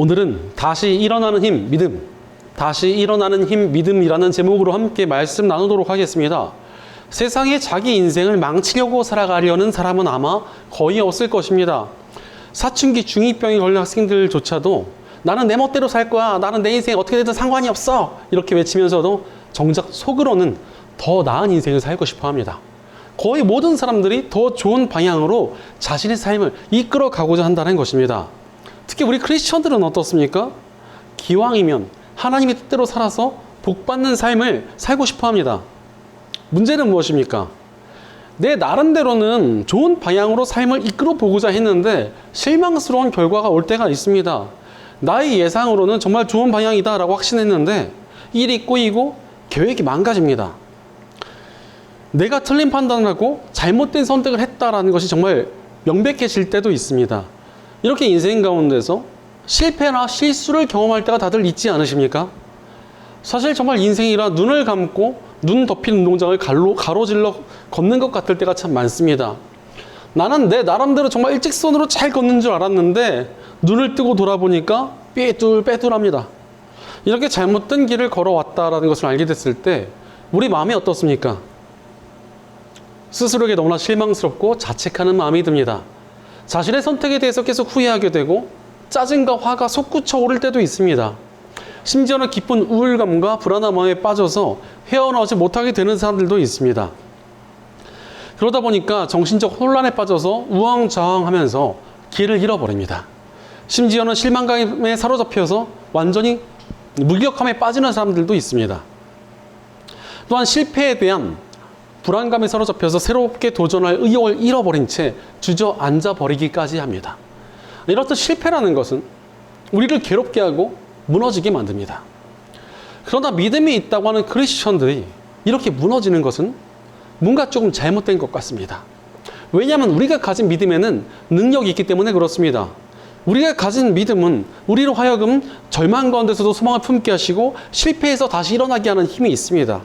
오늘은 다시 일어나는 힘, 믿음, 다시 일어나는 힘, 믿음이라는 제목으로 함께 말씀 나누도록 하겠습니다. 세상에 자기 인생을 망치려고 살아가려는 사람은 아마 거의 없을 것입니다. 사춘기 중2병에 걸린 학생들조차도 나는 내 멋대로 살 거야, 나는 내 인생 어떻게 되든 상관이 없어, 이렇게 외치면서도 정작 속으로는 더 나은 인생을 살고 싶어 합니다. 거의 모든 사람들이 더 좋은 방향으로 자신의 삶을 이끌어 가고자 한다는 것입니다. 특히 우리 크리스천들은 어떻습니까? 기왕이면 하나님의 뜻대로 살아서 복받는 삶을 살고 싶어 합니다. 문제는 무엇입니까? 내 나름대로는 좋은 방향으로 삶을 이끌어 보고자 했는데 실망스러운 결과가 올 때가 있습니다. 나의 예상으로는 정말 좋은 방향이다 라고 확신했는데 일이 꼬이고 계획이 망가집니다. 내가 틀린 판단을 하고 잘못된 선택을 했다라는 것이 정말 명백해질 때도 있습니다. 이렇게 인생 가운데서 실패나 실수를 경험할 때가 다들 있지 않으십니까? 사실 정말 인생이라 눈을 감고 눈 덮인 운동장을 가로질러 걷는 것 같을 때가 참 많습니다. 나는 내 나름대로 정말 일직선으로 잘 걷는 줄 알았는데 눈을 뜨고 돌아보니까 삐뚤빼뚤합니다. 이렇게 잘못된 길을 걸어왔다라는 것을 알게 됐을 때 우리 마음이 어떻습니까? 스스로에게 너무나 실망스럽고 자책하는 마음이 듭니다. 자신의 선택에 대해서 계속 후회하게 되고 짜증과 화가 솟구쳐 오를 때도 있습니다. 심지어는 깊은 우울감과 불안한 마음에 빠져서 헤어나오지 못하게 되는 사람들도 있습니다. 그러다 보니까 정신적 혼란에 빠져서 우왕좌왕하면서 길을 잃어버립니다. 심지어는 실망감에 사로잡혀서 완전히 무기력함에 빠지는 사람들도 있습니다. 또한 실패에 대한 불안감에 사로잡혀서 새롭게 도전할 의욕을 잃어버린 채 주저앉아 버리기까지 합니다. 이렇듯 실패라는 것은 우리를 괴롭게 하고 무너지게 만듭니다. 그러나 믿음이 있다고 하는 크리스천들이 이렇게 무너지는 것은 뭔가 조금 잘못된 것 같습니다. 왜냐하면 우리가 가진 믿음에는 능력이 있기 때문에 그렇습니다. 우리가 가진 믿음은 우리로 하여금 절망 가운데서도 소망을 품게 하시고 실패해서 다시 일어나게 하는 힘이 있습니다.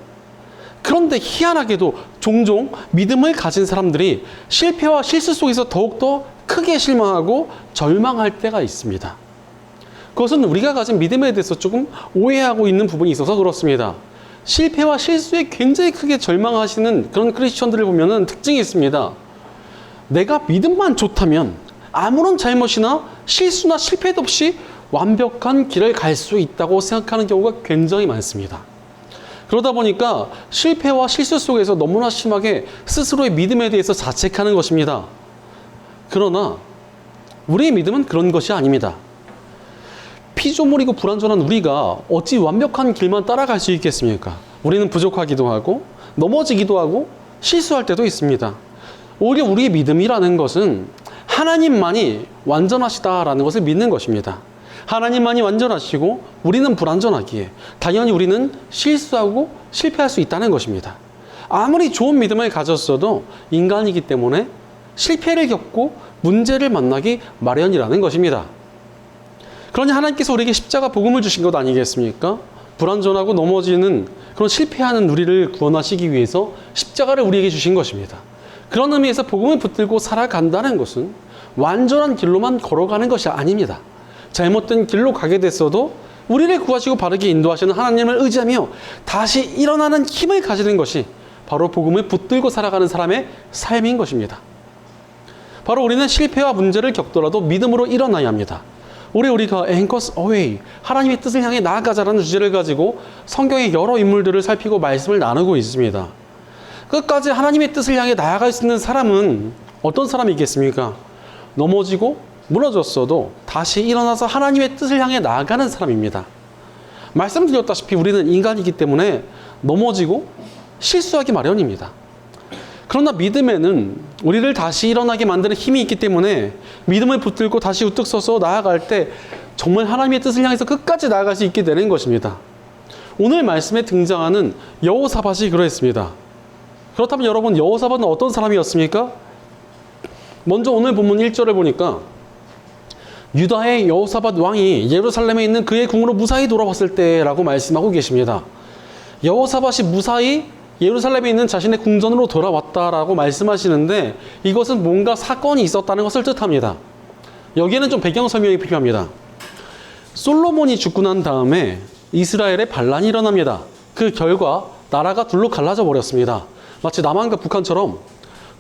그런데 희한하게도 종종 믿음을 가진 사람들이 실패와 실수 속에서 더욱더 크게 실망하고 절망할 때가 있습니다. 그것은 우리가 가진 믿음에 대해서 조금 오해하고 있는 부분이 있어서 그렇습니다. 실패와 실수에 굉장히 크게 절망하시는 그런 크리스천들을 보면 특징이 있습니다. 내가 믿음만 좋다면 아무런 잘못이나 실수나 실패도 없이 완벽한 길을 갈 수 있다고 생각하는 경우가 굉장히 많습니다. 그러다 보니까 실패와 실수 속에서 너무나 심하게 스스로의 믿음에 대해서 자책하는 것입니다. 그러나 우리의 믿음은 그런 것이 아닙니다. 피조물이고 불완전한 우리가 어찌 완벽한 길만 따라갈 수 있겠습니까? 우리는 부족하기도 하고 넘어지기도 하고 실수할 때도 있습니다. 오히려 우리의 믿음이라는 것은 하나님만이 완전하시다라는 것을 믿는 것입니다. 하나님만이 완전하시고 우리는 불완전하기에 당연히 우리는 실수하고 실패할 수 있다는 것입니다. 아무리 좋은 믿음을 가졌어도 인간이기 때문에 실패를 겪고 문제를 만나기 마련이라는 것입니다. 그러니 하나님께서 우리에게 십자가 복음을 주신 것 아니겠습니까? 불완전하고 넘어지는 그런 실패하는 우리를 구원하시기 위해서 십자가를 우리에게 주신 것입니다. 그런 의미에서 복음을 붙들고 살아간다는 것은 완전한 길로만 걸어가는 것이 아닙니다. 잘못된 길로 가게 됐어도 우리를 구하시고 바르게 인도하시는 하나님을 의지하며 다시 일어나는 힘을 가지는 것이 바로 복음을 붙들고 살아가는 사람의 삶인 것입니다. 바로 우리는 실패와 문제를 겪더라도 믿음으로 일어나야 합니다. 올해 우리가 Anchors Away, 하나님의 뜻을 향해 나아가자라는 주제를 가지고 성경의 여러 인물들을 살피고 말씀을 나누고 있습니다. 끝까지 하나님의 뜻을 향해 나아갈 수 있는 사람은 어떤 사람이겠습니까? 넘어지고 무너졌어도 다시 일어나서 하나님의 뜻을 향해 나아가는 사람입니다. 말씀드렸다시피 우리는 인간이기 때문에 넘어지고 실수하기 마련입니다. 그러나 믿음에는 우리를 다시 일어나게 만드는 힘이 있기 때문에 믿음을 붙들고 다시 우뚝 서서 나아갈 때 정말 하나님의 뜻을 향해서 끝까지 나아갈 수 있게 되는 것입니다. 오늘 말씀에 등장하는 여호사밧이 그러했습니다. 그렇다면 여러분, 여호사밧은 어떤 사람이었습니까? 먼저 오늘 본문 1절을 보니까 유다의 여호사밧 왕이 예루살렘에 있는 그의 궁으로 무사히 돌아왔을 때라고 말씀하고 계십니다. 여호사밧이 무사히 예루살렘에 있는 자신의 궁전으로 돌아왔다라고 말씀하시는데 이것은 뭔가 사건이 있었다는 것을 뜻합니다. 여기에는 좀 배경 설명이 필요합니다. 솔로몬이 죽고 난 다음에 이스라엘에 반란이 일어납니다. 그 결과 나라가 둘로 갈라져 버렸습니다. 마치 남한과 북한처럼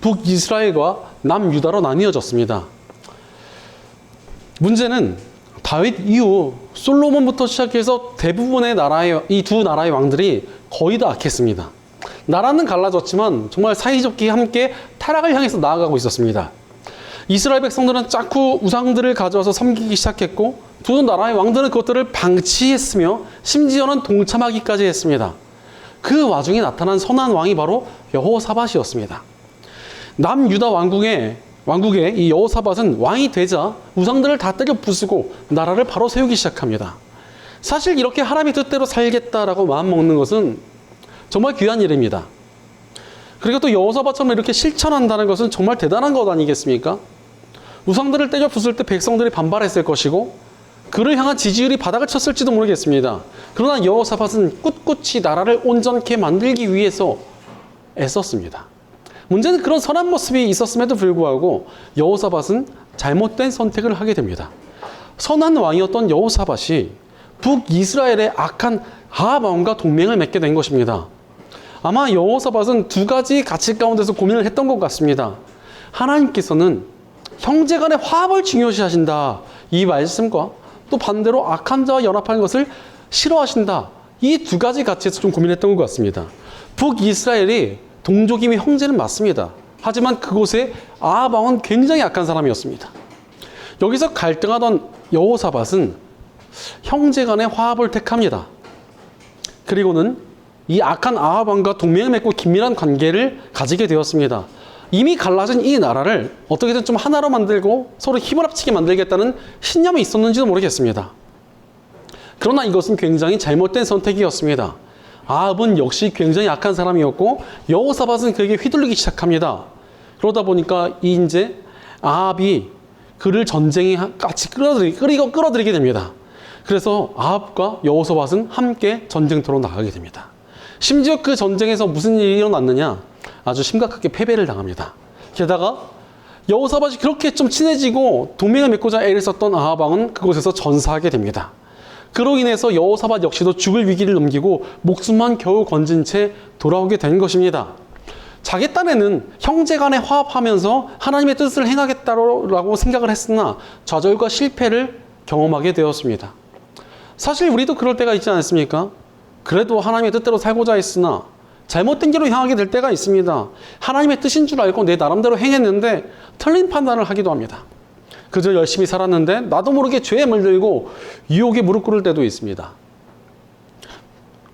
북이스라엘과 남유다로 나뉘어졌습니다. 문제는 다윗 이후 솔로몬부터 시작해서 대부분의 이 두 나라의 왕들이 거의 다 악했습니다. 나라는 갈라졌지만 정말 사이좋게 함께 타락을 향해서 나아가고 있었습니다. 이스라엘 백성들은 자꾸 우상들을 가져와서 섬기기 시작했고 두 나라의 왕들은 그것들을 방치했으며 심지어는 동참하기까지 했습니다. 그 와중에 나타난 선한 왕이 바로 여호사밧이었습니다. 남유다 왕국의 이 여호사밧은 왕이 되자 우상들을 다 때려 부수고 나라를 바로 세우기 시작합니다. 사실 이렇게 하나님의 뜻대로 살겠다라고 마음먹는 것은 정말 귀한 일입니다. 그리고 또 여호사밧처럼 이렇게 실천한다는 것은 정말 대단한 것 아니겠습니까? 우상들을 때려 부술 때 백성들이 반발했을 것이고 그를 향한 지지율이 바닥을 쳤을지도 모르겠습니다. 그러나 여호사밧은 꿋꿋이 나라를 온전케 만들기 위해서 애썼습니다. 문제는 그런 선한 모습이 있었음에도 불구하고 여호사밧은 잘못된 선택을 하게 됩니다. 선한 왕이었던 여호사밧이 북이스라엘의 악한 아합 왕과 동맹을 맺게 된 것입니다. 아마 여호사밧은 두 가지 가치 가운데서 고민을 했던 것 같습니다. 하나님께서는 형제 간의 화합을 중요시하신다. 이 말씀과 또 반대로 악한 자와 연합하는 것을 싫어하신다. 이 두 가지 가치에서 좀 고민했던 것 같습니다. 북이스라엘이 동족이며 형제는 맞습니다. 하지만 그곳에 아합 왕은 굉장히 악한 사람이었습니다. 여기서 갈등하던 여호사밧은 형제 간의 화합을 택합니다. 그리고는 이 악한 아합 왕과 동맹을 맺고 긴밀한 관계를 가지게 되었습니다. 이미 갈라진 이 나라를 어떻게든 좀 하나로 만들고 서로 힘을 합치게 만들겠다는 신념이 있었는지도 모르겠습니다. 그러나 이것은 굉장히 잘못된 선택이었습니다. 아합은 역시 굉장히 악한 사람이었고 여호사밧은 그에게 휘둘리기 시작합니다. 그러다 보니까 이제 아합이 그를 전쟁에 같이 끌어들이게 됩니다. 그래서 아합과 여호사밧은 함께 전쟁터로 나가게 됩니다. 심지어 그 전쟁에서 무슨 일이 일어났느냐? 아주 심각하게 패배를 당합니다. 게다가 여호사밧이 그렇게 좀 친해지고 동맹을 맺고자 애를 썼던 아합 왕은 그곳에서 전사하게 됩니다. 그로 인해서 여호사밧 역시도 죽을 위기를 넘기고 목숨만 겨우 건진 채 돌아오게 된 것입니다. 자기 딴에는 형제 간에 화합하면서 하나님의 뜻을 행하겠다고 생각을 했으나 좌절과 실패를 경험하게 되었습니다. 사실 우리도 그럴 때가 있지 않습니까? 그래도 하나님의 뜻대로 살고자 했으나 잘못된 길로 향하게 될 때가 있습니다. 하나님의 뜻인 줄 알고 내 나름대로 행했는데 틀린 판단을 하기도 합니다. 그저 열심히 살았는데 나도 모르게 죄에 물들고 유혹에 무릎 꿇을 때도 있습니다.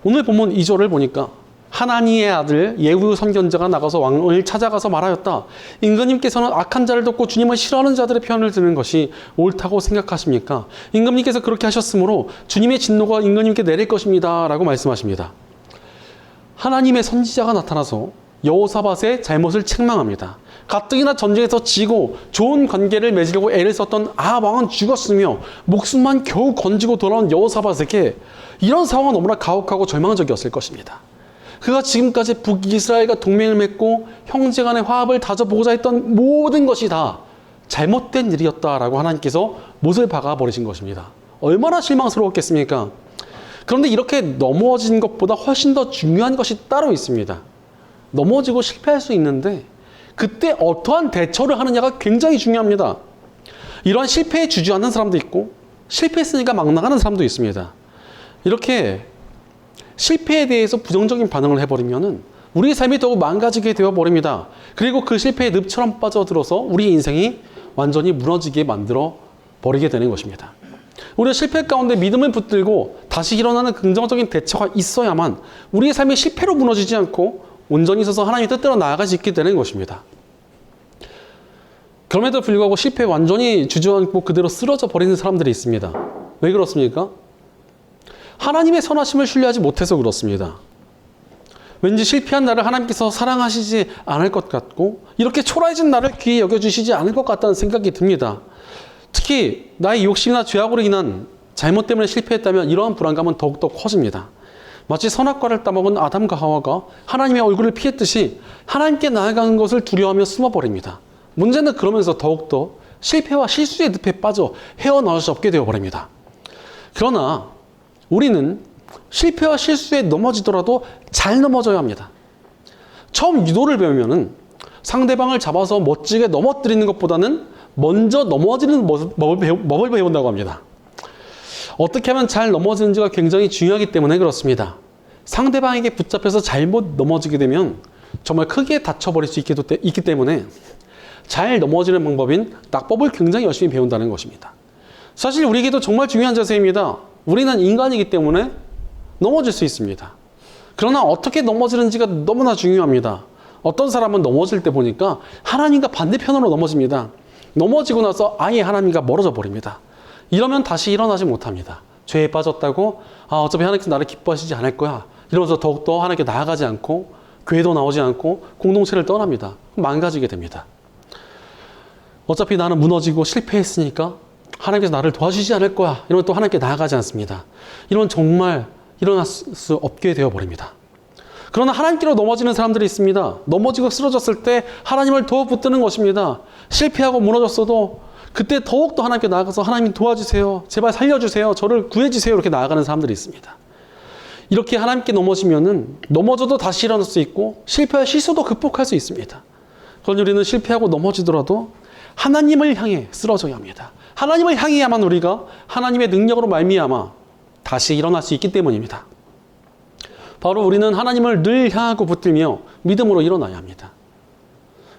오늘 본문 2절을 보니까 하나니의 아들 예후 선견자가 나가서 왕을 찾아가서 말하였다. 임금님께서는 악한 자를 돕고 주님을 싫어하는 자들의 편을 드는 것이 옳다고 생각하십니까? 임금님께서 그렇게 하셨으므로 주님의 진노가 임금님께 내릴 것입니다. 라고 말씀하십니다. 하나님의 선지자가 나타나서 여호사밧의 잘못을 책망합니다. 가뜩이나 전쟁에서 지고 좋은 관계를 맺으려고 애를 썼던 아합 왕은 죽었으며 목숨만 겨우 건지고 돌아온 여호사밧에게 이런 상황은 너무나 가혹하고 절망적이었을 것입니다. 그가 지금까지 북이스라엘과 동맹을 맺고 형제 간의 화합을 다져보고자 했던 모든 것이 다 잘못된 일이었다라고 하나님께서 못을 박아 버리신 것입니다. 얼마나 실망스러웠겠습니까? 그런데 이렇게 넘어진 것보다 훨씬 더 중요한 것이 따로 있습니다. 넘어지고 실패할 수 있는데 그때 어떠한 대처를 하느냐가 굉장히 중요합니다. 이러한 실패에 주저앉는 사람도 있고 실패했으니까 막 나가는 사람도 있습니다. 이렇게 실패에 대해서 부정적인 반응을 해버리면은 우리의 삶이 더욱 망가지게 되어버립니다. 그리고 그 실패에 늪처럼 빠져들어서 우리 인생이 완전히 무너지게 만들어 버리게 되는 것입니다. 우리가 실패 가운데 믿음을 붙들고 다시 일어나는 긍정적인 대처가 있어야만 우리의 삶이 실패로 무너지지 않고 온전히 서서 하나님의 뜻대로 나아갈 수 있게 되는 것입니다. 그럼에도 불구하고 실패에 완전히 주저앉고 그대로 쓰러져 버리는 사람들이 있습니다. 왜 그렇습니까? 하나님의 선하심을 신뢰하지 못해서 그렇습니다. 왠지 실패한 나를 하나님께서 사랑하시지 않을 것 같고 이렇게 초라해진 나를 귀히 여겨주시지 않을 것 같다는 생각이 듭니다. 특히 나의 욕심이나 죄악으로 인한 잘못 때문에 실패했다면 이러한 불안감은 더욱더 커집니다. 마치 선악과를 따먹은 아담과 하와가 하나님의 얼굴을 피했듯이 하나님께 나아가는 것을 두려워하며 숨어버립니다. 문제는 그러면서 더욱더 실패와 실수의 늪에 빠져 헤어나올 수 없게 되어버립니다. 그러나 우리는 실패와 실수에 넘어지더라도 잘 넘어져야 합니다. 처음 유도를 배우면은 상대방을 잡아서 멋지게 넘어뜨리는 것보다는 먼저 넘어지는 법을 배운다고 합니다. 어떻게 하면 잘 넘어지는지가 굉장히 중요하기 때문에 그렇습니다. 상대방에게 붙잡혀서 잘못 넘어지게 되면 정말 크게 다쳐버릴 수 있기 때문에 잘 넘어지는 방법인 낙법을 굉장히 열심히 배운다는 것입니다. 사실 우리에게도 정말 중요한 자세입니다. 우리는 인간이기 때문에 넘어질 수 있습니다. 그러나 어떻게 넘어지는지가 너무나 중요합니다. 어떤 사람은 넘어질 때 보니까 하나님과 반대편으로 넘어집니다. 넘어지고 나서 아예 하나님과 멀어져 버립니다. 이러면 다시 일어나지 못합니다. 죄에 빠졌다고 어차피 하나님께서 나를 기뻐하시지 않을 거야 이러면서 더욱더 하나님께 나아가지 않고 교회도 나오지 않고 공동체를 떠납니다. 망가지게 됩니다. 어차피 나는 무너지고 실패했으니까 하나님께서 나를 도와주시지 않을 거야 이러면 또 하나님께 나아가지 않습니다. 이러면 정말 일어날 수 없게 되어버립니다. 그러나 하나님께로 넘어지는 사람들이 있습니다. 넘어지고 쓰러졌을 때 하나님을 더 붙드는 것입니다. 실패하고 무너졌어도 그때 더욱더 하나님께 나아가서 하나님 도와주세요. 제발 살려주세요. 저를 구해주세요. 이렇게 나아가는 사람들이 있습니다. 이렇게 하나님께 넘어지면은 넘어져도 다시 일어날 수 있고 실패와 실수도 극복할 수 있습니다. 그러니 우리는 실패하고 넘어지더라도 하나님을 향해 쓰러져야 합니다. 하나님을 향해야만 우리가 하나님의 능력으로 말미암아 다시 일어날 수 있기 때문입니다. 바로 우리는 하나님을 늘 향하고 붙들며 믿음으로 일어나야 합니다.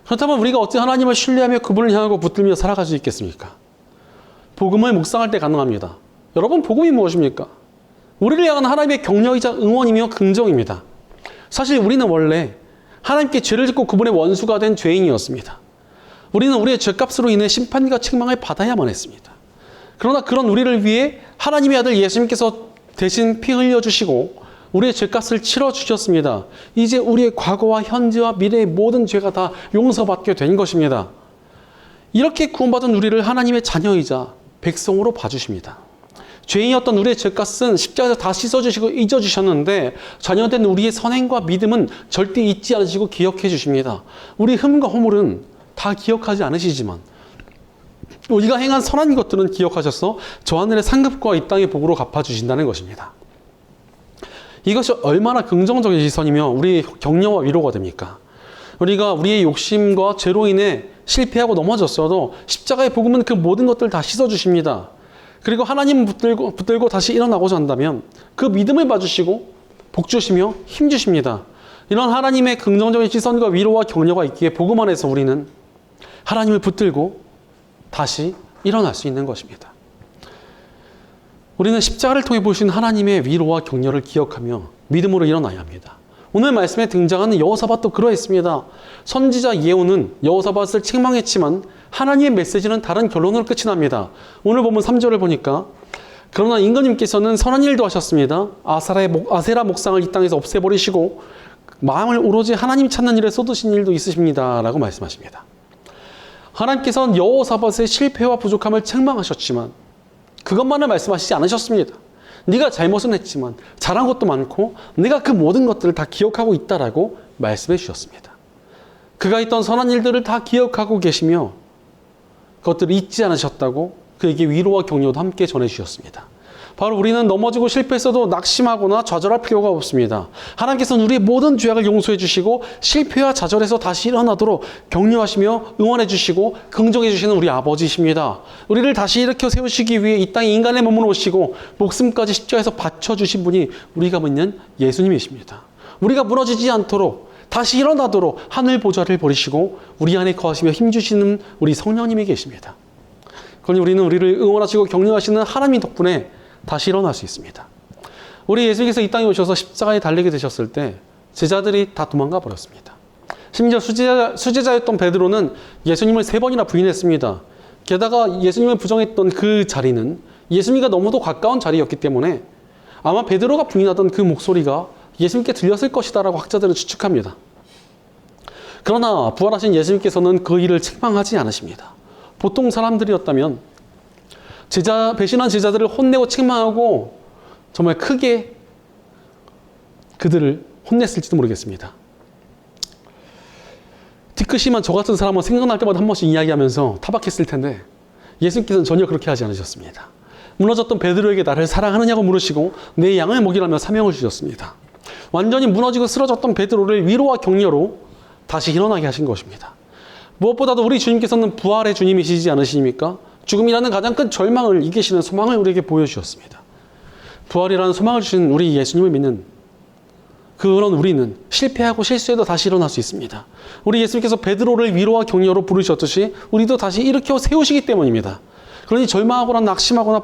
그렇다면 우리가 어찌 하나님을 신뢰하며 그분을 향하고 붙들며 살아갈 수 있겠습니까? 복음을 묵상할 때 가능합니다. 여러분, 복음이 무엇입니까? 우리를 향한 하나님의 격려이자 응원이며 긍정입니다. 사실 우리는 원래 하나님께 죄를 짓고 그분의 원수가 된 죄인이었습니다. 우리는 우리의 죄값으로 인해 심판과 책망을 받아야만 했습니다. 그러나 그런 우리를 위해 하나님의 아들 예수님께서 대신 피 흘려주시고 우리의 죄값을 치러주셨습니다. 이제 우리의 과거와 현재와 미래의 모든 죄가 다 용서받게 된 것입니다. 이렇게 구원받은 우리를 하나님의 자녀이자 백성으로 봐주십니다. 죄인이었던 우리의 죄값은 십자가에서 다 씻어주시고 잊어주셨는데 자녀된 우리의 선행과 믿음은 절대 잊지 않으시고 기억해 주십니다. 우리 흠과 허물은 다 기억하지 않으시지만 우리가 행한 선한 것들은 기억하셔서 저 하늘의 상급과 이 땅의 복으로 갚아주신다는 것입니다. 이것이 얼마나 긍정적인 시선이며 우리의 격려와 위로가 됩니까? 우리가 우리의 욕심과 죄로 인해 실패하고 넘어졌어도 십자가의 복음은 그 모든 것들을 다 씻어주십니다. 그리고 하나님 붙들고 다시 일어나고자 한다면 그 믿음을 봐주시고 복주시며 힘주십니다. 이런 하나님의 긍정적인 시선과 위로와 격려가 있기에 복음 안에서 우리는 하나님을 붙들고 다시 일어날 수 있는 것입니다. 우리는 십자가를 통해 보신 하나님의 위로와 격려를 기억하며 믿음으로 일어나야 합니다. 오늘 말씀에 등장하는 여호사밧도 그러했습니다. 선지자 예후는 여호사밧을 책망했지만 하나님의 메시지는 다른 결론으로 끝이 납니다. 오늘 보면 3절을 보니까 그러나 임금님께서는 선한 일도 하셨습니다. 아세라 목상을 이 땅에서 없애버리시고 마음을 오로지 하나님 찾는 일에 쏟으신 일도 있으십니다. 라고 말씀하십니다. 하나님께서는 여호사밧의 실패와 부족함을 책망하셨지만 그것만을 말씀하시지 않으셨습니다. 네가 잘못은 했지만 잘한 것도 많고 네가 그 모든 것들을 다 기억하고 있다라고 말씀해 주셨습니다. 그가 했던 선한 일들을 다 기억하고 계시며 그것들을 잊지 않으셨다고 그에게 위로와 격려도 함께 전해주셨습니다. 바로 우리는 넘어지고 실패했어도 낙심하거나 좌절할 필요가 없습니다. 하나님께서는 우리의 모든 죄악을 용서해 주시고 실패와 좌절에서 다시 일어나도록 격려하시며 응원해 주시고 긍정해 주시는 우리 아버지이십니다. 우리를 다시 일으켜 세우시기 위해 이 땅에 인간의 몸으로 오시고 목숨까지 십자가에서 바쳐주신 분이 우리가 믿는 예수님이십니다. 우리가 무너지지 않도록 다시 일어나도록 하늘 보좌를 버리시고 우리 안에 거하시며 힘주시는 우리 성령님이 계십니다. 그러니 우리는 우리를 응원하시고 격려하시는 하나님 덕분에 다시 일어날 수 있습니다. 우리 예수님께서 이 땅에 오셔서 십자가에 달리게 되셨을 때 제자들이 다 도망가 버렸습니다. 심지어 수제자였던 베드로는 예수님을 3번이나 부인했습니다. 게다가 예수님을 부정했던 그 자리는 예수님과 너무도 가까운 자리였기 때문에 아마 베드로가 부인하던 그 목소리가 예수님께 들렸을 것이다 라고 학자들은 추측합니다. 그러나 부활하신 예수님께서는 그 일을 책망하지 않으십니다. 보통 사람들이었다면 배신한 제자들을 혼내고 책망하고 정말 크게 그들을 혼냈을지도 모르겠습니다. 뒤끝이만 저 같은 사람은 생각날 때마다 한 번씩 이야기하면서 타박했을 텐데 예수님께서는 전혀 그렇게 하지 않으셨습니다. 무너졌던 베드로에게 나를 사랑하느냐고 물으시고 내 양을 먹이라며 사명을 주셨습니다. 완전히 무너지고 쓰러졌던 베드로를 위로와 격려로 다시 일어나게 하신 것입니다. 무엇보다도 우리 주님께서는 부활의 주님이시지 않으십니까? 죽음이라는 가장 큰 절망을 이기시는 소망을 우리에게 보여주셨습니다. 부활이라는 소망을 주신 우리 예수님을 믿는 그런 우리는 실패하고 실수해도 다시 일어날 수 있습니다. 우리 예수님께서 베드로를 위로와 격려로 부르셨듯이 우리도 다시 일으켜 세우시기 때문입니다. 그러니 절망하거나 낙심하거나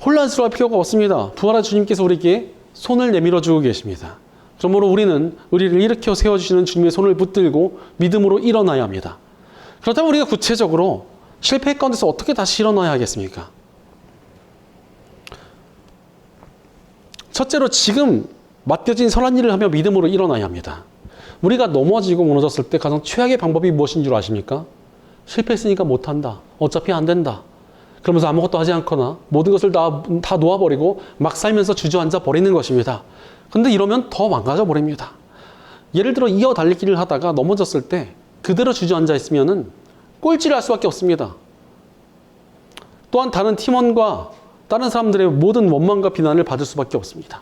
혼란스러울 필요가 없습니다. 부활한 주님께서 우리에게 손을 내밀어 주고 계십니다. 그러므로 우리는 우리를 일으켜 세워주시는 주님의 손을 붙들고 믿음으로 일어나야 합니다. 그렇다면 우리가 구체적으로 실패 가운데서 어떻게 다시 일어나야 하겠습니까? 첫째로 지금 맡겨진 선한 일을 하며 믿음으로 일어나야 합니다. 우리가 넘어지고 무너졌을 때 가장 최악의 방법이 무엇인 줄 아십니까? 실패했으니까 못한다. 어차피 안 된다. 그러면서 아무것도 하지 않거나 모든 것을 다 놓아버리고 막 살면서 주저앉아 버리는 것입니다. 근데 이러면 더 망가져 버립니다. 예를 들어 이어 달리기를 하다가 넘어졌을 때 그대로 주저앉아 있으면은 꼴찌를 할 수밖에 없습니다. 또한 다른 팀원과 다른 사람들의 모든 원망과 비난을 받을 수밖에 없습니다.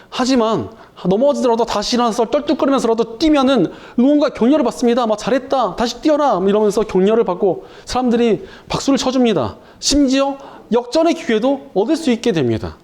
하지만 넘어지더라도 다시 일어나서 떨뚝거리면서라도 뛰면은 응원과 격려를 받습니다. 막 잘했다, 다시 뛰어라 이러면서 격려를 받고 사람들이 박수를 쳐줍니다. 심지어 역전의 기회도 얻을 수 있게 됩니다.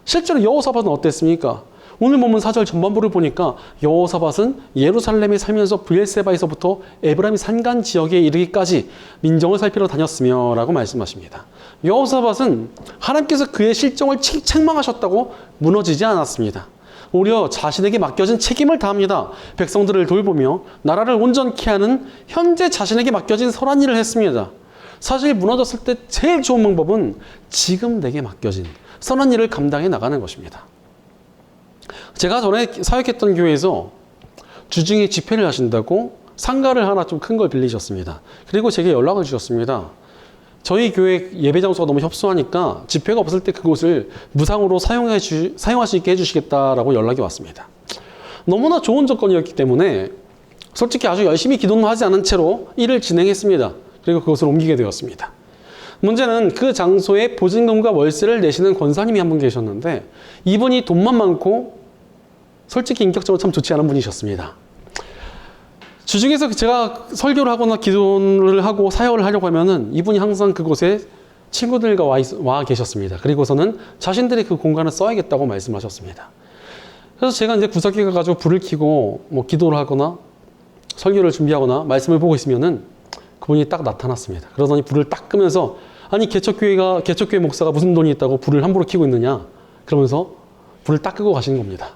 실제로 여호사밧은 어땠습니까? 오늘 본문 4절 전반부를 보니까 여호사밧은 예루살렘에 살면서 브엘세바에서부터 에브라임 산간 지역에 이르기까지 민정을 살피러 다녔으며 라고 말씀하십니다. 여호사밧은 하나님께서 그의 실정을 책망하셨다고 무너지지 않았습니다. 오히려 자신에게 맡겨진 책임을 다합니다. 백성들을 돌보며 나라를 온전케 하는 현재 자신에게 맡겨진 선한 일을 했습니다. 사실 무너졌을 때 제일 좋은 방법은 지금 내게 맡겨진 선한 일을 감당해 나가는 것입니다. 제가 전에 사역했던 교회에서 주중에 집회를 하신다고 상가를 하나 좀 큰 걸 빌리셨습니다. 그리고 제게 연락을 주셨습니다. 저희 교회 예배 장소가 너무 협소하니까 집회가 없을 때 그곳을 무상으로 사용할 수 있게 해주시겠다라고 연락이 왔습니다. 너무나 좋은 조건이었기 때문에 솔직히 아주 열심히 기도는 하지 않은 채로 일을 진행했습니다. 그리고 그것을 옮기게 되었습니다. 문제는 그 장소에 보증금과 월세를 내시는 권사님이 한 분 계셨는데 이분이 돈만 많고 솔직히 인격적으로 참 좋지 않은 분이셨습니다. 주중에서 제가 설교를 하거나 기도를 하고 사역을 하려고 하면은 이분이 항상 그곳에 친구들과 와 계셨습니다. 그리고서는 자신들이 그 공간을 써야겠다고 말씀하셨습니다. 그래서 제가 이제 구석에 가가지고 불을 켜고 뭐 기도를 하거나 설교를 준비하거나 말씀을 보고 있으면은 그분이 딱 나타났습니다. 그러더니 불을 딱 끄면서 아니 개척교회 목사가 무슨 돈이 있다고 불을 함부로 켜고 있느냐 그러면서 불을 딱 끄고 가시는 겁니다.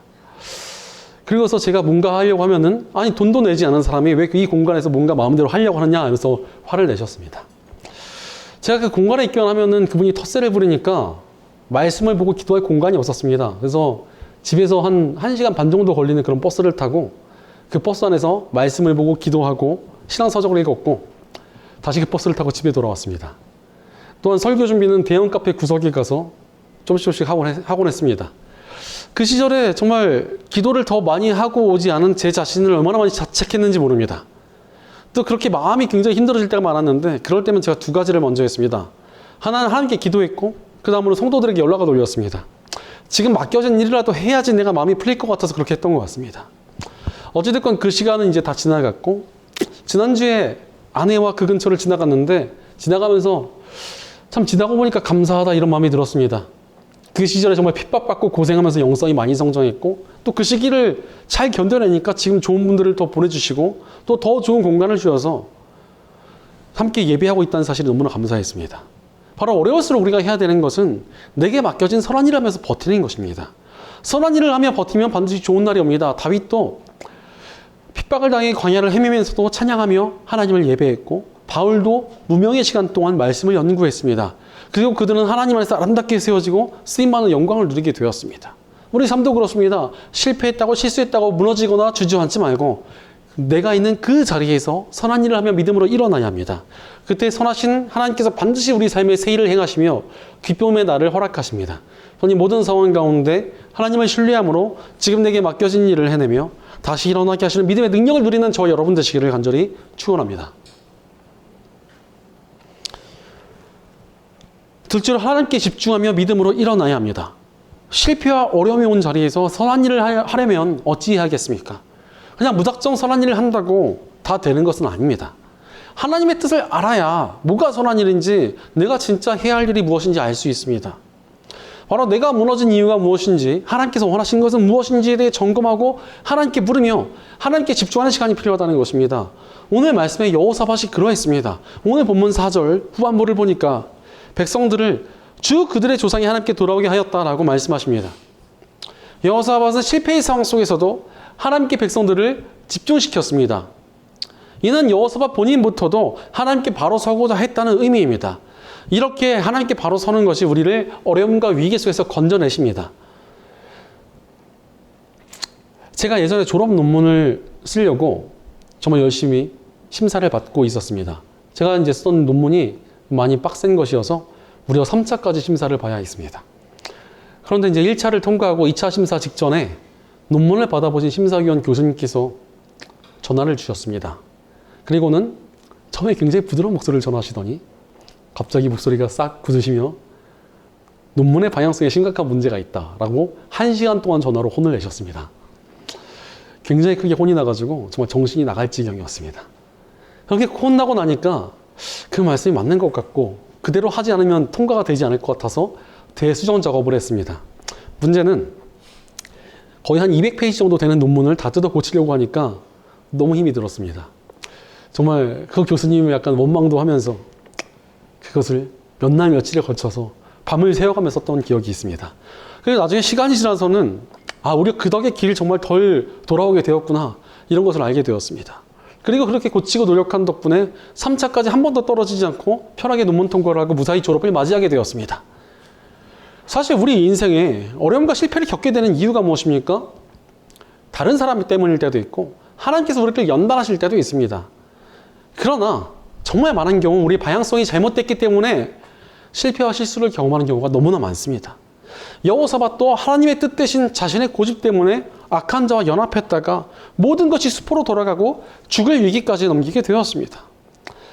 그리고서 제가 뭔가 하려고 하면은 아니 돈도 내지 않은 사람이 왜 이 공간에서 뭔가 마음대로 하려고 하느냐 하면서 화를 내셨습니다. 제가 그 공간에 입견하면은 그분이 텃세를 부리니까 말씀을 보고 기도할 공간이 없었습니다. 그래서 집에서 한 1시간 반 정도 걸리는 그런 버스를 타고 그 버스 안에서 말씀을 보고 기도하고 신앙서적을 읽었고 다시 그 버스를 타고 집에 돌아왔습니다. 또한 설교 준비는 대형 카페 구석에 가서 조금씩 하곤 했습니다. 그 시절에 정말 기도를 더 많이 하고 오지 않은 제 자신을 얼마나 많이 자책했는지 모릅니다. 또 그렇게 마음이 굉장히 힘들어질 때가 많았는데 그럴 때면 제가 두 가지를 먼저 했습니다. 하나는 하나님께 기도했고 그 다음으로 성도들에게 연락을 올렸습니다. 지금 맡겨진 일이라도 해야지 내가 마음이 풀릴 것 같아서 그렇게 했던 것 같습니다. 어찌됐건 그 시간은 이제 다 지나갔고 지난주에 아내와 그 근처를 지나갔는데 지나가면서 참 지나고 보니까 감사하다 이런 마음이 들었습니다. 그 시절에 정말 핍박받고 고생하면서 영성이 많이 성장했고 또 그 시기를 잘 견뎌내니까 지금 좋은 분들을 더 보내주시고 또 더 좋은 공간을 주셔서 함께 예배하고 있다는 사실이 너무나 감사했습니다. 바로 어려울수록 우리가 해야 되는 것은 내게 맡겨진 선한 일을 하면서 버티는 것입니다. 선한 일을 하며 버티면 반드시 좋은 날이 옵니다. 다윗도 핍박을 당해 광야를 헤매면서도 찬양하며 하나님을 예배했고 바울도 무명의 시간 동안 말씀을 연구했습니다. 그리고 그들은 하나님 안에서 아름답게 세워지고 쓰임받는 영광을 누리게 되었습니다. 우리 삶도 그렇습니다. 실패했다고 실수했다고 무너지거나 주저앉지 말고 내가 있는 그 자리에서 선한 일을 하며 믿음으로 일어나야 합니다. 그때 선하신 하나님께서 반드시 우리 삶에 새 일을 행하시며 기쁨의 날을 허락하십니다. 그러니 모든 상황 가운데 하나님을 신뢰함으로 지금 내게 맡겨진 일을 해내며 다시 일어나게 하시는 믿음의 능력을 누리는 저와 여러분 되시기를 간절히 축원합니다. 둘째로 하나님께 집중하며 믿음으로 일어나야 합니다. 실패와 어려움이 온 자리에서 선한 일을 하려면 어찌해야겠습니까? 그냥 무작정 선한 일을 한다고 다 되는 것은 아닙니다. 하나님의 뜻을 알아야 뭐가 선한 일인지, 내가 진짜 해야 할 일이 무엇인지 알 수 있습니다. 바로 내가 무너진 이유가 무엇인지, 하나님께서 원하신 것은 무엇인지에 대해 점검하고 하나님께 물으며 하나님께 집중하는 시간이 필요하다는 것입니다. 오늘 말씀에 여호사밧이 그러했습니다. 오늘 본문 4절 후반부를 보니까 백성들을 주 그들의 조상이 하나님께 돌아오게 하였다라고 말씀하십니다. 여호사밧은 실패의 상황 속에서도 하나님께 백성들을 집중시켰습니다. 이는 여호사밧 본인부터도 하나님께 바로 서고자 했다는 의미입니다. 이렇게 하나님께 바로 서는 것이 우리를 어려움과 위기 속에서 건져내십니다. 제가 예전에 졸업 논문을 쓰려고 정말 열심히 심사를 받고 있었습니다. 제가 이제 쓰던 논문이 많이 빡센 것이어서 무려 3차까지 심사를 봐야 했습니다. 그런데 이제 1차를 통과하고 2차 심사 직전에 논문을 받아보신 심사위원 교수님께서 전화를 주셨습니다. 그리고는 처음에 굉장히 부드러운 목소리를 전하시더니 갑자기 목소리가 싹 굳으시며 논문의 방향성에 심각한 문제가 있다라고 1시간 동안 전화로 혼을 내셨습니다. 굉장히 크게 혼이 나가지고 정말 정신이 나갈 지경이었습니다. 그렇게 혼나고 나니까 그 말씀이 맞는 것 같고 그대로 하지 않으면 통과가 되지 않을 것 같아서 대수정 작업을 했습니다. 문제는 거의 한 200페이지 정도 되는 논문을 다 뜯어 고치려고 하니까 너무 힘이 들었습니다. 정말 그 교수님이 약간 원망도 하면서 그것을 몇 날 며칠에 걸쳐서 밤을 새워가면서 썼던 기억이 있습니다. 그리고 나중에 시간이 지나서는 우리가 그 덕에 길 정말 덜 돌아오게 되었구나, 이런 것을 알게 되었습니다. 그리고 그렇게 고치고 노력한 덕분에 3차까지 한 번도 떨어지지 않고 편하게 논문 통과를 하고 무사히 졸업을 맞이하게 되었습니다. 사실 우리 인생에 어려움과 실패를 겪게 되는 이유가 무엇입니까? 다른 사람 때문일 때도 있고 하나님께서 우리를 연단하실 때도 있습니다. 그러나 정말 많은 경우 우리 방향성이 잘못됐기 때문에 실패와 실수를 경험하는 경우가 너무나 많습니다. 여호사밧도 하나님의 뜻 대신 자신의 고집 때문에 악한 자와 연합했다가 모든 것이 수포로 돌아가고 죽을 위기까지 넘기게 되었습니다.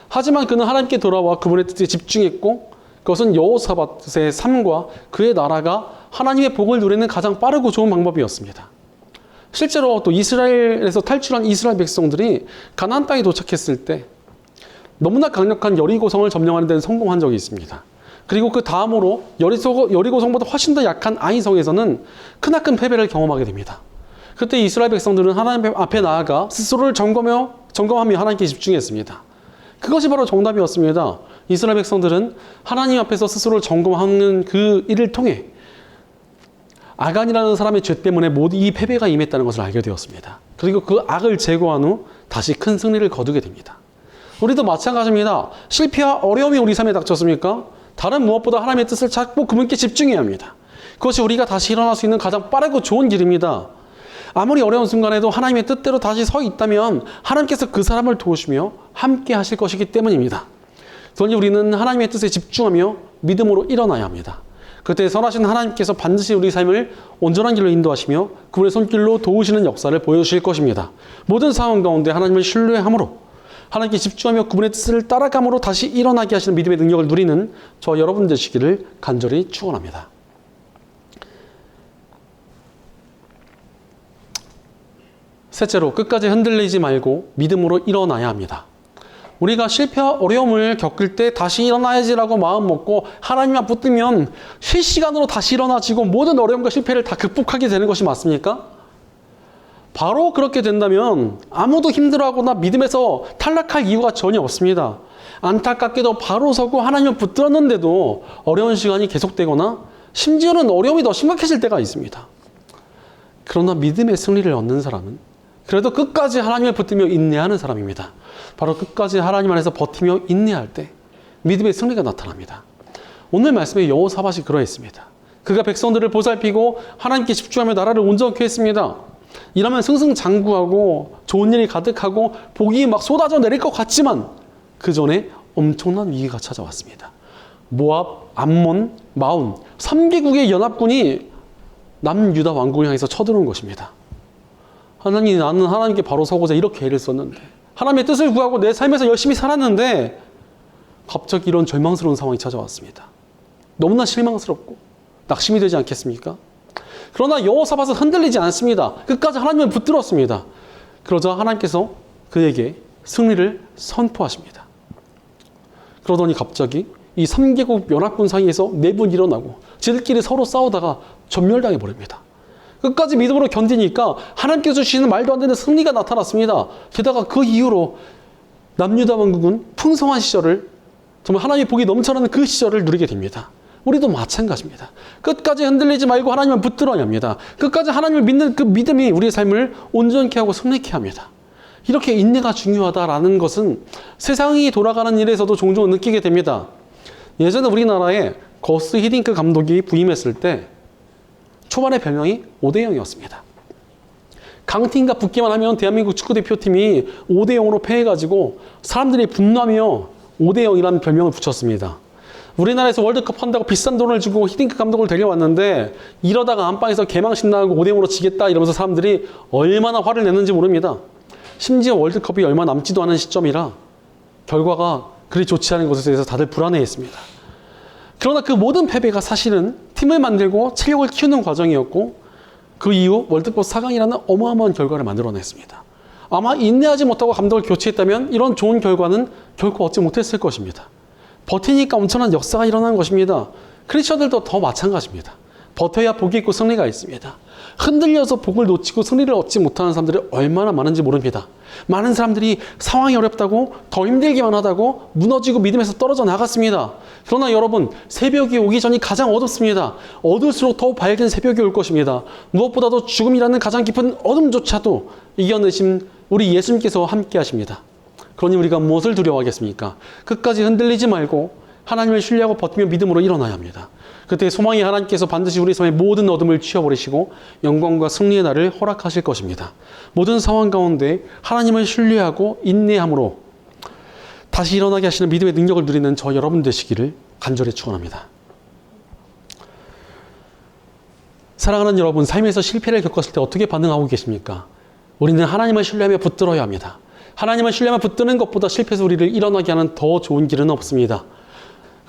하지만 그는 하나님께 돌아와 그분의 뜻에 집중했고 그것은 여호사밧의 삶과 그의 나라가 하나님의 복을 누리는 가장 빠르고 좋은 방법이었습니다. 실제로 또 이스라엘에서 탈출한 이스라엘 백성들이 가나안 땅에 도착했을 때 너무나 강력한 여리고성을 점령하는 데는 성공한 적이 있습니다. 그리고 그 다음으로 여리고성보다 훨씬 더 약한 아이성에서는 크나큰 패배를 경험하게 됩니다. 그때 이스라엘 백성들은 하나님 앞에 나아가 스스로를 점검하며 하나님께 집중했습니다. 그것이 바로 정답이었습니다. 이스라엘 백성들은 하나님 앞에서 스스로를 점검하는 그 일을 통해 아간이라는 사람의 죄 때문에 모두 이 패배가 임했다는 것을 알게 되었습니다. 그리고 그 악을 제거한 후 다시 큰 승리를 거두게 됩니다. 우리도 마찬가지입니다. 실패와 어려움이 우리 삶에 닥쳤습니까? 다른 무엇보다 하나님의 뜻을 찾고 그분께 집중해야 합니다. 그것이 우리가 다시 일어날 수 있는 가장 빠르고 좋은 길입니다. 아무리 어려운 순간에도 하나님의 뜻대로 다시 서 있다면 하나님께서 그 사람을 도우시며 함께 하실 것이기 때문입니다. 그러니 우리는 하나님의 뜻에 집중하며 믿음으로 일어나야 합니다. 그때 선하신 하나님께서 반드시 우리 삶을 온전한 길로 인도하시며 그분의 손길로 도우시는 역사를 보여주실 것입니다. 모든 상황 가운데 하나님을 신뢰함으로 하나님께 집중하며 그분의 뜻을 따라감으로 다시 일어나게 하시는 믿음의 능력을 누리는 저 여러분 되시기를 간절히 축원합니다. 셋째로, 끝까지 흔들리지 말고 믿음으로 일어나야 합니다. 우리가 실패와 어려움을 겪을 때 다시 일어나야지라고 마음 먹고 하나님만 붙들면 실시간으로 다시 일어나지고 모든 어려움과 실패를 다 극복하게 되는 것이 맞습니까? 바로 그렇게 된다면 아무도 힘들어하거나 믿음에서 탈락할 이유가 전혀 없습니다. 안타깝게도 바로 서고 하나님을 붙들었는데도 어려운 시간이 계속되거나 심지어는 어려움이 더 심각해질 때가 있습니다. 그러나 믿음의 승리를 얻는 사람은 그래도 끝까지 하나님을 붙들며 인내하는 사람입니다. 바로 끝까지 하나님 안에서 버티며 인내할 때 믿음의 승리가 나타납니다. 오늘 말씀에 여호사밧이 그러했습니다. 그가 백성들을 보살피고 하나님께 집중하며 나라를 온전케 했습니다. 이러면 승승장구하고 좋은 일이 가득하고 복이 막 쏟아져 내릴 것 같지만 그 전에 엄청난 위기가 찾아왔습니다. 모압, 암몬, 마온 3개국의 연합군이 남유다 왕국을 향해서 쳐들어온 것입니다. 하나님, 나는 하나님께 바로 서고자 이렇게 애를 썼는데 하나님의 뜻을 구하고 내 삶에서 열심히 살았는데 갑자기 이런 절망스러운 상황이 찾아왔습니다. 너무나 실망스럽고 낙심이 되지 않겠습니까? 그러나 여호사밧은 흔들리지 않습니다. 끝까지 하나님을 붙들었습니다. 그러자 하나님께서 그에게 승리를 선포하십니다. 그러더니 갑자기 이 3개국 연합군 사이에서 내분이 일어나고 지들끼리 서로 싸우다가 전멸당해 버립니다. 끝까지 믿음으로 견디니까 하나님께서 주시는 말도 안 되는 승리가 나타났습니다. 게다가 그 이후로 남유다 왕국은 풍성한 시절을, 정말 하나님의 복이 넘쳐나는 그 시절을 누리게 됩니다. 우리도 마찬가지입니다. 끝까지 흔들리지 말고 하나님을 붙들어야 합니다. 끝까지 하나님을 믿는 그 믿음이 우리의 삶을 온전케 하고 승리케 합니다. 이렇게 인내가 중요하다라는 것은 세상이 돌아가는 일에서도 종종 느끼게 됩니다. 예전에 우리나라에 거스 히딩크 감독이 부임했을 때 초반의 별명이 5대0이었습니다. 강팀과 붙기만 하면 대한민국 축구대표팀이 5대0으로 패해가지고 사람들이 분노하며 5대0이라는 별명을 붙였습니다. 우리나라에서 월드컵 한다고 비싼 돈을 주고 히딩크 감독을 데려왔는데 이러다가 안방에서 개망신나고 5대0으로 지겠다 이러면서 사람들이 얼마나 화를 냈는지 모릅니다. 심지어 월드컵이 얼마 남지도 않은 시점이라 결과가 그리 좋지 않은 것에 대해서 다들 불안해했습니다. 그러나 그 모든 패배가 사실은 팀을 만들고 체력을 키우는 과정이었고 그 이후 월드컵 4강이라는 어마어마한 결과를 만들어냈습니다. 아마 인내하지 못하고 감독을 교체했다면 이런 좋은 결과는 결코 얻지 못했을 것입니다. 버티니까 엄청난 역사가 일어나는 것입니다. 크리스천들도 더 마찬가지입니다. 버텨야 복이 있고 승리가 있습니다. 흔들려서 복을 놓치고 승리를 얻지 못하는 사람들이 얼마나 많은지 모릅니다. 많은 사람들이 상황이 어렵다고 더 힘들기만 하다고 무너지고 믿음에서 떨어져 나갔습니다. 그러나 여러분, 새벽이 오기 전이 가장 어둡습니다. 어두울수록 더 밝은 새벽이 올 것입니다. 무엇보다도 죽음이라는 가장 깊은 어둠조차도 이겨내신 우리 예수님께서 함께 하십니다. 그러니 우리가 무엇을 두려워하겠습니까? 끝까지 흔들리지 말고 하나님을 신뢰하고 버티며 믿음으로 일어나야 합니다. 그때 소망이 하나님께서 반드시 우리 삶의 모든 어둠을 치워버리시고 영광과 승리의 날을 허락하실 것입니다. 모든 상황 가운데 하나님을 신뢰하고 인내함으로 다시 일어나게 하시는 믿음의 능력을 누리는 저 여러분 되시기를 간절히 축원합니다. 사랑하는 여러분, 삶에서 실패를 겪었을 때 어떻게 반응하고 계십니까? 우리는 하나님을 신뢰하며 붙들어야 합니다. 하나님을 신뢰하며 붙드는 것보다 실패해서 우리를 일어나게 하는 더 좋은 길은 없습니다.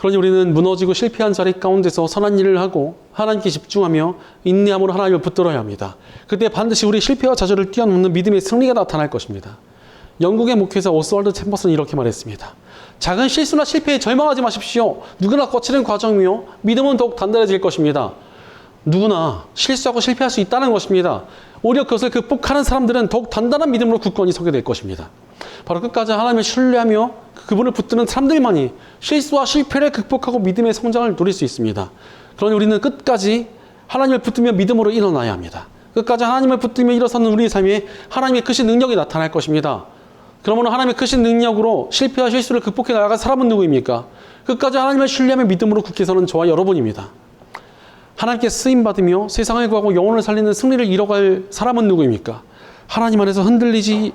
그러니 우리는 무너지고 실패한 자리 가운데서 선한 일을 하고 하나님께 집중하며 인내함으로 하나님을 붙들어야 합니다. 그때 반드시 우리 실패와 좌절을 뛰어넘는 믿음의 승리가 나타날 것입니다. 영국의 목회자 오스왈드 챔버스는 이렇게 말했습니다. 작은 실수나 실패에 절망하지 마십시오. 누구나 거치는 과정이며 믿음은 더욱 단단해질 것입니다. 누구나 실수하고 실패할 수 있다는 것입니다. 오히려 그것을 극복하는 사람들은 더욱 단단한 믿음으로 굳건히 서게 될 것입니다. 바로 끝까지 하나님을 신뢰하며 그분을 붙드는 사람들만이 실수와 실패를 극복하고 믿음의 성장을 누릴 수 있습니다. 그러니 우리는 끝까지 하나님을 붙들며 믿음으로 일어나야 합니다. 끝까지 하나님을 붙들며 일어서는 우리의 삶에 하나님의 크신 능력이 나타날 것입니다. 그러므로 하나님의 크신 능력으로 실패와 실수를 극복해 나아간 사람은 누구입니까? 끝까지 하나님을 신뢰하며 믿음으로 굳게 서는 저와 여러분입니다. 하나님께 쓰임받으며 세상을 구하고 영혼을 살리는 승리를 이뤄갈 사람은 누구입니까? 하나님 안에서 흔들리지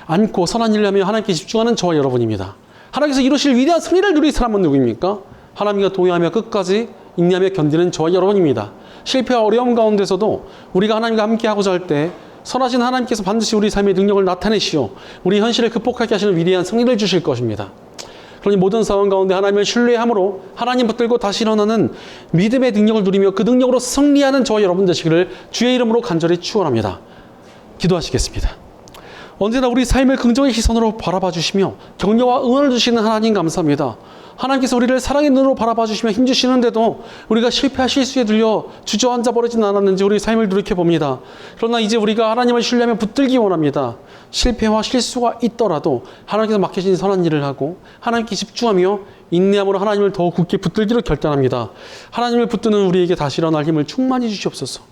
않고 선한 일을 하며 하나님께 집중하는 저와 여러분입니다. 하나님께서 이루실 위대한 승리를 누릴 사람은 누구입니까? 하나님과 동행하며 끝까지 인내하며 견디는 저와 여러분입니다. 실패와 어려움 가운데서도 우리가 하나님과 함께하고자 할 때 선하신 하나님께서 반드시 우리 삶의 능력을 나타내시오 우리 현실을 극복하게 하시는 위대한 승리를 주실 것입니다. 그러니 모든 상황 가운데 하나님을 신뢰함으로 하나님 붙들고 다시 일어나는 믿음의 능력을 누리며 그 능력으로 승리하는 저와 여러분 되시기를 주의 이름으로 간절히 축원합니다. 기도하시겠습니다. 언제나 우리 삶을 긍정의 시선으로 바라봐 주시며 격려와 응원을 주시는 하나님 감사합니다. 하나님께서 우리를 사랑의 눈으로 바라봐 주시며 힘주시는데도 우리가 실패와 실수에 들려 주저앉아 버리진 않았는지 우리 삶을 돌이켜봅니다. 그러나 이제 우리가 하나님을 신뢰하며 붙들기 원합니다. 실패와 실수가 있더라도 하나님께서 맡기신 선한 일을 하고 하나님께 집중하며 인내함으로 하나님을 더 굳게 붙들기로 결단합니다. 하나님을 붙드는 우리에게 다시 일어날 힘을 충만히 주시옵소서.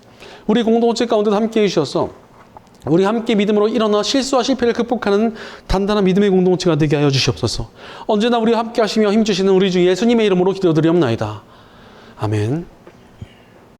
우리 공동체 가운데도 함께해 주셔서 우리 함께 믿음으로 일어나 실수와 실패를 극복하는 단단한 믿음의 공동체가 되게 하여 주시옵소서. 언제나 우리와 함께 하시며 힘주시는 우리 주 예수님의 이름으로 기도드리옵나이다. 아멘.